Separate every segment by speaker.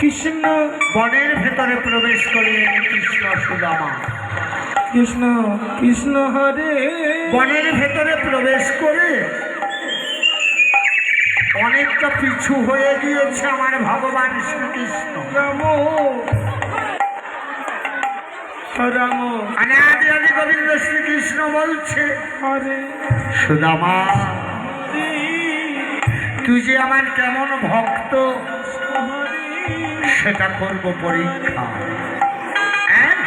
Speaker 1: কৃষ্ণ
Speaker 2: বনের ভেতরে প্রবেশ করলেন কৃষ্ণ সুদামা।
Speaker 1: কৃষ্ণ কৃষ্ণ হরে
Speaker 2: বনের ভেতরে প্রবেশ করে অনেকটা পিছু হয়ে গিয়েছে আমার ভগবান শ্রীকৃষ্ণ।
Speaker 1: রাম রাম
Speaker 2: আদি আদি গোবিন্দ শ্রীকৃষ্ণ বলছে,
Speaker 1: হরে
Speaker 2: সুদামা তুই যে আমার কেমন ভক্ত সেটা করব পরীক্ষা। হ্যাঁ?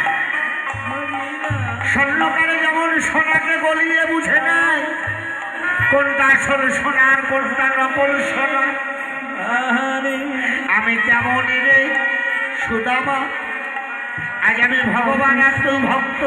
Speaker 2: স্বর্ণকারে যেমন সোনাকে গলিয়ে বুঝে নেয় কোনটা আসল সোনার কোনটা নকল সোনা, আমি তেমনই রে সুদামা। আজ আমি ভগবান আর তুই ভক্ত।